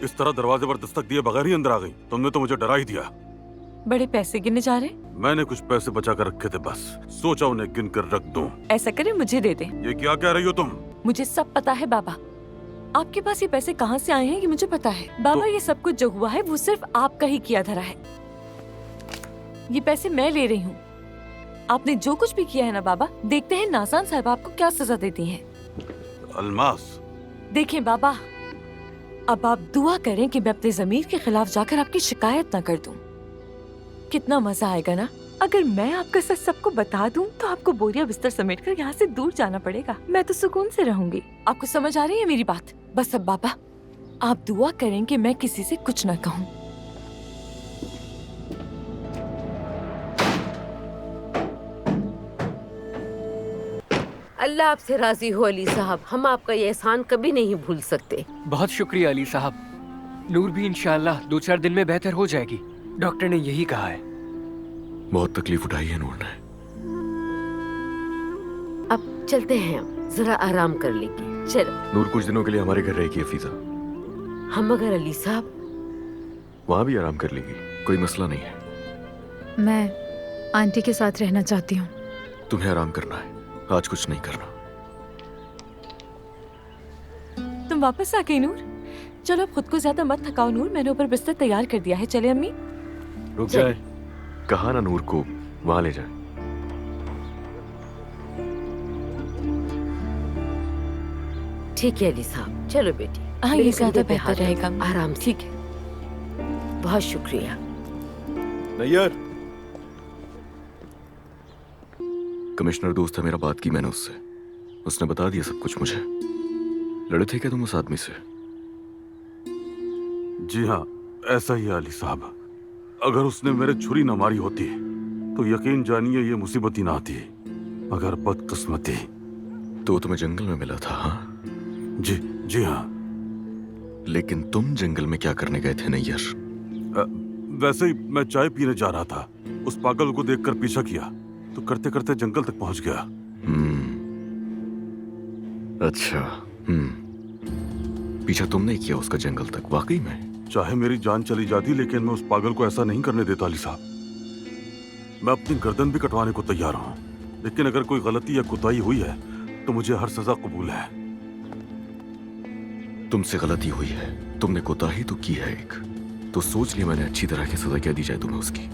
इस तरह दरवाजे पर दस्तक दिए बगैर ही अंदर आ गई। तुमने तो मुझे डरा ही दिया। बड़े पैसे गिनने जा रहे? मैंने कुछ पैसे बचा कर रखे थे, बस सोचा उन्हें गिन कर रख दूं। ऐसा करें मुझे दे दें। ये क्या कह रही हो तुम? मुझे सब पता है बाबा। आपके पास ये पैसे कहाँ से आए हैं ये मुझे पता है बाबा। ये सब कुछ जो हुआ है वो सिर्फ आपका ही किया धरा है। ये पैसे मैं ले रही हूँ। आपने जो कुछ भी किया है ना बाबा, देखते हैं नाज़ान साहिबा आपको क्या सजा देती हैं। अलमास, देखें बाबा, अब आप दुआ करें कि मैं अपने ज़मीर के खिलाफ जाकर आपकी शिकायत ना कर दूं। कितना मजा आएगा ना अगर मैं आपका सच सबको बता दूं तो आपको बोरिया बिस्तर समेटकर यहाँ से दूर जाना पड़ेगा। मैं तो सुकून से रहूंगी। आपको समझ आ रही है मेरी बात? बस अब बाबा आप दुआ करें कि मैं किसी से कुछ न कहूँ। अल्लाह आपसे राजी हो अली साहब, हम आपका ये एहसान कभी नहीं भूल सकते। बहुत शुक्रिया अली साहब। नूर भी इंशाअल्लाह 2-4 दिन में बेहतर हो जाएगी, डॉक्टर ने यही कहा है। बहुत तकलीफ उठाई है नूर ने। अब चलते हैं, हम जरा आराम कर लेंगे। चलो। नूर कुछ दिनों के लिए हमारे घर रहेगी हफीजा। हम मगर अली साहब वहाँ भी आराम कर लेगी, कोई मसला नहीं है। मैं आंटी के साथ रहना चाहती हूँ। तुम्हें आराम करना है, आज कुछ नहीं करना। तुम वापस आ गई नूर? चलो अब खुद को ज्यादा मत थकाओ नूर, मैंने ऊपर बिस्तर तैयार कर दिया है। चले अम्मी? रुक जाए, कहा ना नूर को वहाँ ले जाए। ठीक है अली साहब, चलो बेटी। हाँ ये मेरे ज्यादा कंधे पे बेहतर हाथ रहेगा। रखो, आराम से। ठीक है। बहुत शुक्रिया। नैयर, कमिश्नर दोस्त है मेरा, बात की मैंने उससे, उसने बता दिया सब कुछ मुझे। लड़े थे क्या तुम उस आदमी से? जी हाँ, ऐसा ही है अली साहब। अगर उसने मेरे छुरी न मारी होती तो यकीन जानिए ये मुसीबत ही ना आती। मगर बदकिस्मती। तो तुम्हें जंगल में मिला था? हाँ जी हाँ। लेकिन तुम जंगल में क्या करने गए थे नैयर? वैसे ही मैं चाय पीने जा रहा था, उस पागल को देखकर पीछा किया तो करते करते जंगल तक पहुंच गया। अच्छा। पीछा तुमने किया उसका जंगल तक? वाकई में? चाहे मेरी जान चली जाती लेकिन मैं उस पागल को ऐसा नहीं करने देता अली साहब। मैं अपनी गर्दन भी कटवाने को तैयार हूँ, लेकिन अगर कोई गलती या कुताही हुई है तो मुझे हर सजा कबूल है। तुमसे गलती हुई है, तुमने कोताही तो की है एक, तो सोच लिया मैंने अच्छी तरह की सजा क्या दी जाए तुम्हें उसकी।